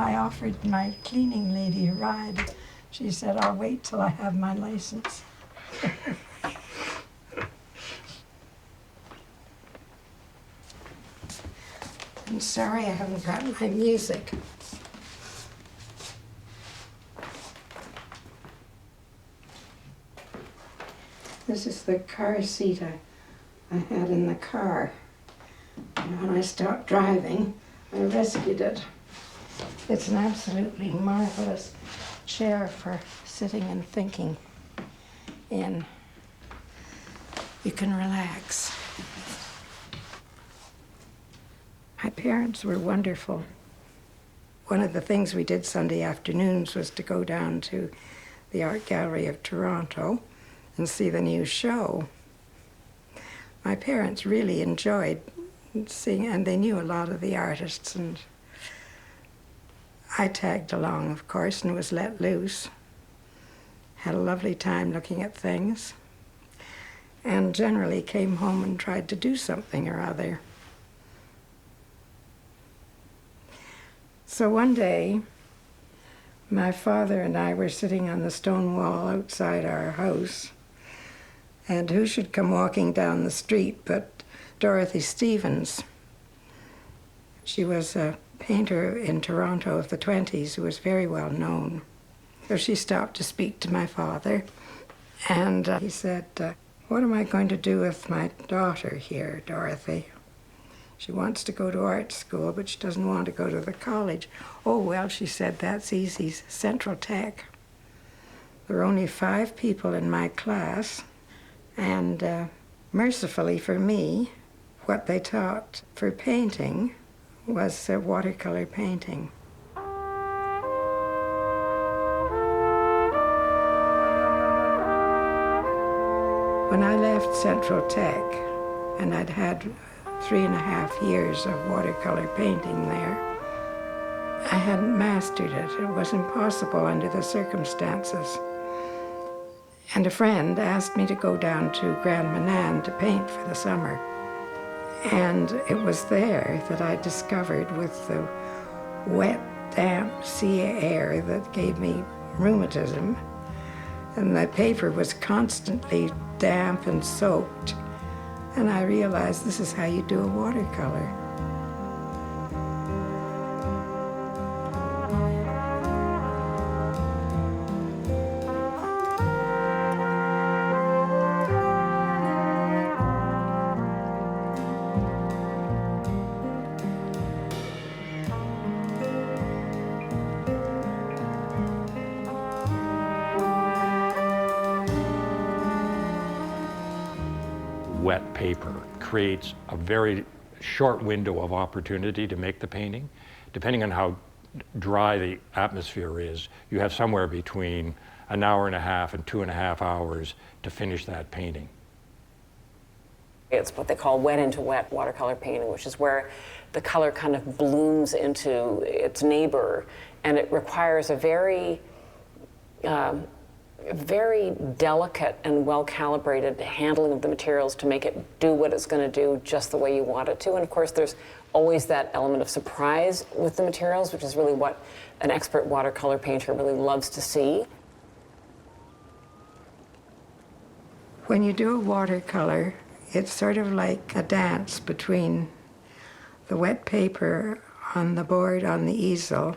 I offered my cleaning lady a ride. She said, I'll wait till I have my license. I'm sorry I haven't got my music. This is the car seat I had in the car. And when I stopped driving, I rescued it. It's an absolutely marvelous chair for sitting and thinking in. You can relax. My parents were wonderful. One of the things we did Sunday afternoons was to go down to the Art Gallery of Toronto and see the new show. My parents really enjoyed seeing, and they knew a lot of the artists, and I tagged along, of course, and was let loose. Had a lovely time looking at things, and generally came home and tried to do something or other. So one day, my father and I were sitting on the stone wall outside our house, and who should come walking down the street but Dorothy Stevens. She was a painter in Toronto of the 20s who was very well known. So she stopped to speak to my father, and he said, what am I going to do with my daughter here, Dorothy? She wants to go to art school, but she doesn't want to go to the college. Oh, well, she said, that's easy, Central Tech. There were only 5 people in my class, and mercifully for me, what they taught for painting was watercolor painting. When I left Central Tech, and I'd had 3.5 years of watercolor painting there, I hadn't mastered it. It was impossible under the circumstances. And a friend asked me to go down to Grand Manan to paint for the summer. And it was there that I discovered, with the wet, damp sea air that gave me rheumatism, and the paper was constantly damp and soaked, and I realized this is how you do a watercolor. Wet paper creates a very short window of opportunity to make the painting. Depending on how dry the atmosphere is, you have somewhere between 1.5 hours and 2.5 hours to finish that painting. It's what they call wet into wet watercolor painting, which is where the color kind of blooms into its neighbor, and it requires a very delicate and well-calibrated handling of the materials to make it do what it's going to do just the way you want it to. And of course, there's always that element of surprise with the materials, which is really what an expert watercolor painter really loves to see. When you do a watercolor, it's sort of like a dance between the wet paper on the board on the easel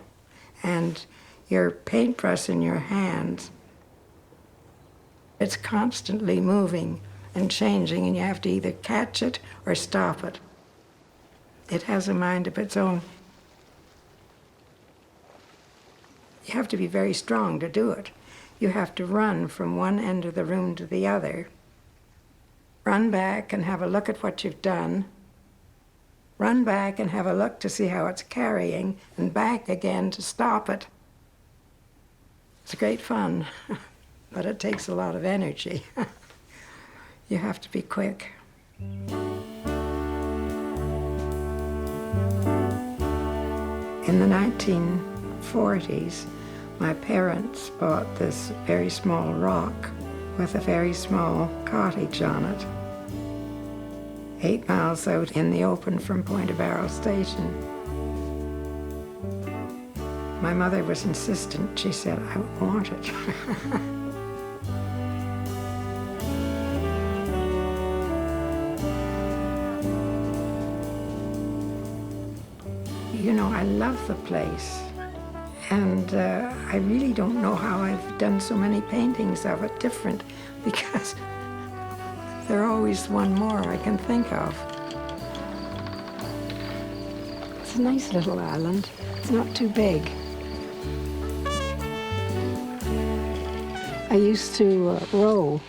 and your paintbrush in your hands. It's constantly moving and changing, and you have to either catch it or stop it. It has a mind of its own. You have to be very strong to do it. You have to run from one end of the room to the other. Run back and have a look at what you've done. Run back and have a look to see how it's carrying, and back again to stop it. It's great fun. But it takes a lot of energy. You have to be quick. In the 1940s, my parents bought this very small rock with a very small cottage on it, 8 miles out in the open from Point of Arrow Station. My mother was insistent. She said, I want it. You know, I love the place. And I really don't know how I've done so many paintings of it different, because there's always one more I can think of. It's a nice little island. It's not too big. I used to row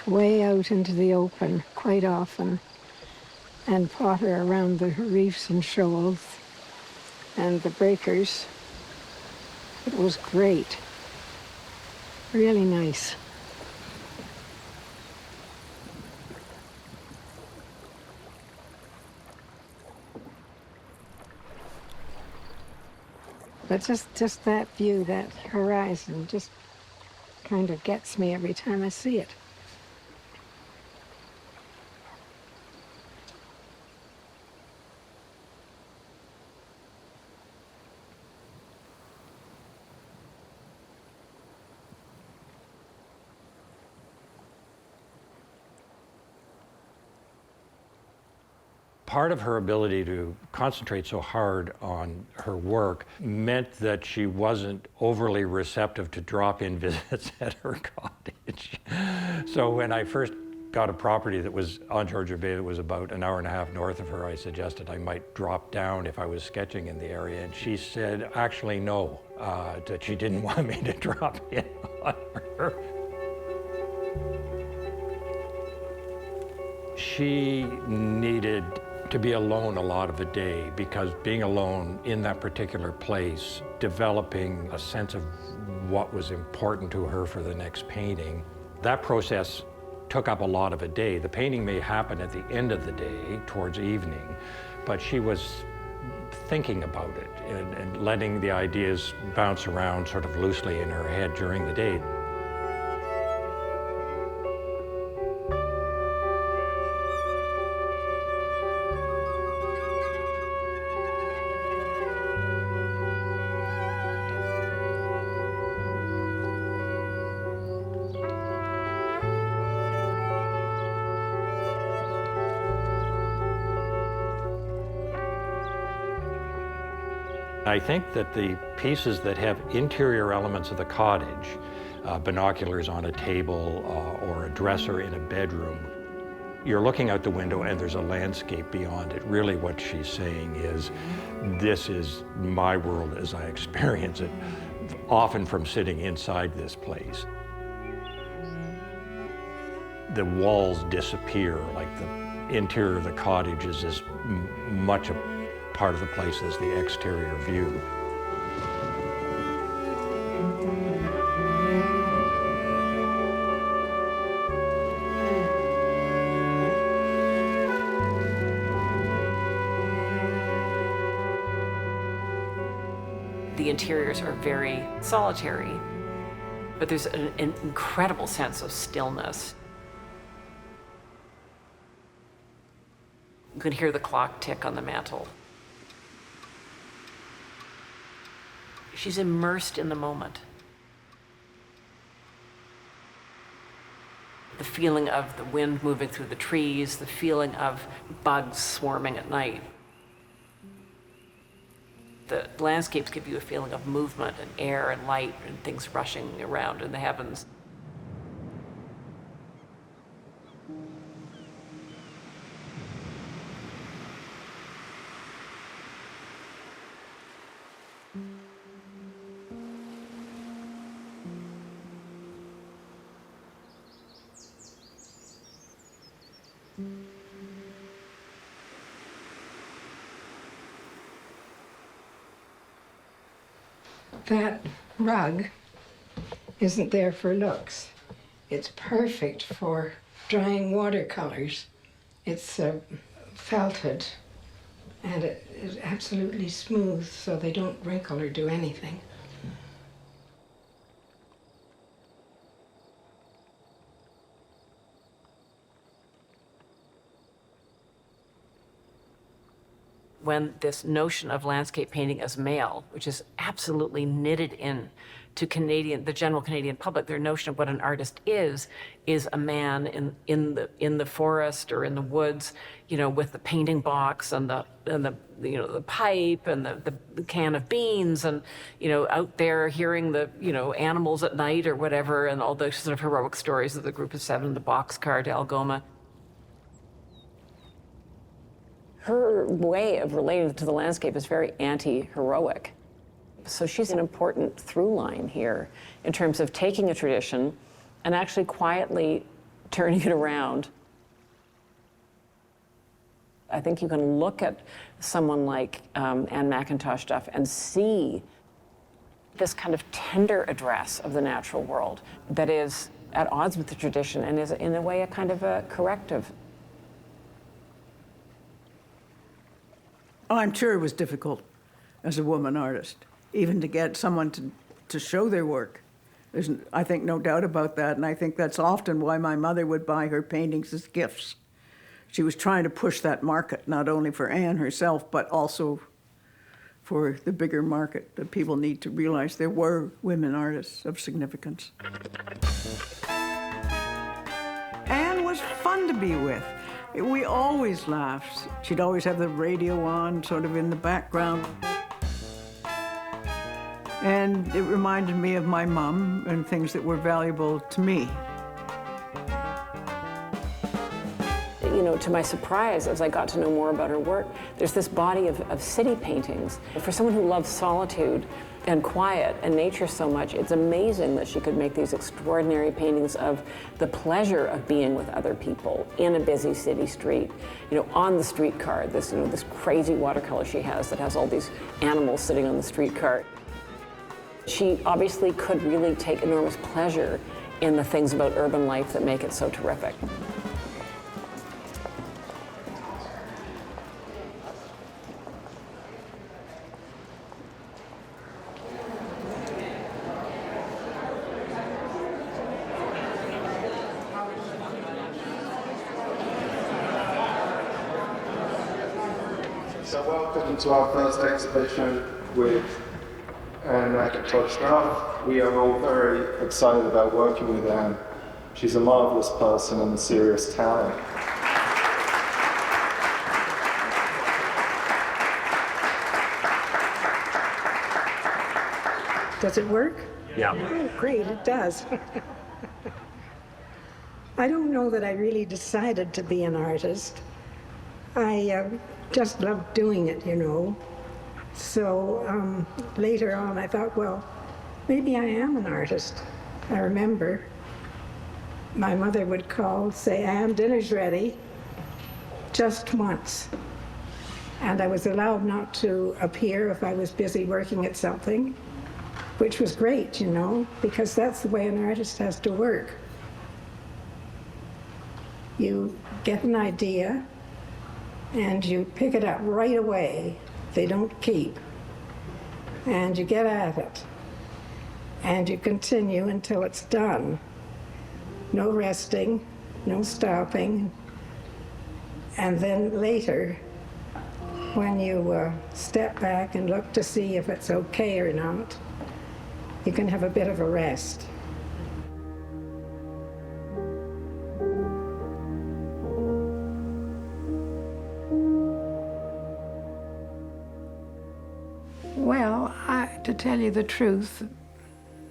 way out into the open quite often and potter around the reefs and shoals and the breakers. It was great. Really nice. But just that view, that horizon, just kind of gets me every time I see it. Part of her ability to concentrate so hard on her work meant that she wasn't overly receptive to drop-in visits at her cottage. So when I first got a property that was on Georgian Bay that was about an hour and a half north of her, I suggested I might drop down if I was sketching in the area. And she said, actually, no, that she didn't want me to drop in on her. She needed to be alone a lot of the day, because being alone in that particular place, developing a sense of what was important to her for the next painting, that process took up a lot of a day. The painting may happen at the end of the day, towards evening, but she was thinking about it and letting the ideas bounce around sort of loosely in her head during the day. I think that the pieces that have interior elements of the cottage, binoculars on a table or a dresser in a bedroom, you're looking out the window and there's a landscape beyond it. Really what she's saying is, this is my world as I experience it, often from sitting inside this place. The walls disappear, like the interior of the cottage is as much a part of the place as the exterior view. The interiors are very solitary, but there's an incredible sense of stillness. You can hear the clock tick on the mantle. She's immersed in the moment. The feeling of the wind moving through the trees, the feeling of bugs swarming at night. The landscapes give you a feeling of movement and air and light and things rushing around in the heavens. That rug isn't there for looks. It's perfect for drying watercolors. It's felted and it is absolutely smooth, so they don't wrinkle or do anything. when this notion of landscape painting as male, which is absolutely knitted in to the general Canadian public, their notion of what an artist is a man in the forest or in the woods, with the painting box and the pipe and the can of beans and out there hearing the animals at night or whatever, and all those sort of heroic stories of the Group of Seven, the boxcar to Algoma. Her way of relating to the landscape is very anti-heroic. So she's an important through line here in terms of taking a tradition and actually quietly turning it around. I think you can look at someone like Anne McIntosh Duff and see this kind of tender address of the natural world that is at odds with the tradition and is in a way a kind of a corrective. Oh, I'm sure it was difficult as a woman artist, even to get someone to show their work. There's, I think, no doubt about that, and I think that's often why my mother would buy her paintings as gifts. She was trying to push that market, not only for Anne herself, but also for the bigger market, that people need to realize there were women artists of significance. Anne was fun to be with. We always laughed. She'd always have the radio on, sort of in the background. And it reminded me of my mom and things that were valuable to me. To my surprise, as I got to know more about her work, there's this body of city paintings. For someone who loves solitude and quiet and nature so much, it's amazing that she could make these extraordinary paintings of the pleasure of being with other people in a busy city street, on the streetcar, this crazy watercolor she has that has all these animals sitting on the streetcar. She obviously could really take enormous pleasure in the things about urban life that make it so terrific. So welcome to our first exhibition with Anne McIntosh Duff. We are all very excited about working with Anne. She's a marvelous person and a serious talent. Does it work? Yeah. Oh, great, it does. I don't know that I really decided to be an artist. I just loved doing it, So later on I thought, well, maybe I am an artist. I remember my mother would call, say, Anne, dinner's ready, just once. And I was allowed not to appear if I was busy working at something, which was great, because that's the way an artist has to work. You get an idea, and you pick it up right away. They don't keep. And you get at it. And you continue until it's done. No resting, no stopping. And then later, when you step back and look to see if it's okay or not, you can have a bit of a rest. Well, to tell you the truth,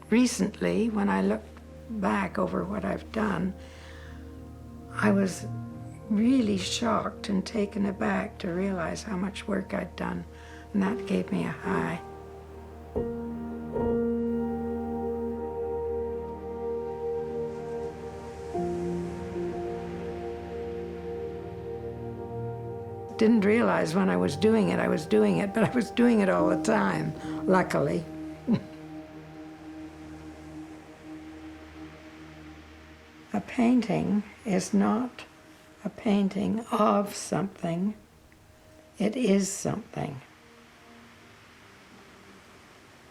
recently, when I look back over what I've done, I was really shocked and taken aback to realize how much work I'd done, and that gave me a high. Didn't realize when I was doing it, but I was doing it all the time, luckily. A painting is not a painting of something, it is something.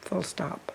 Full stop.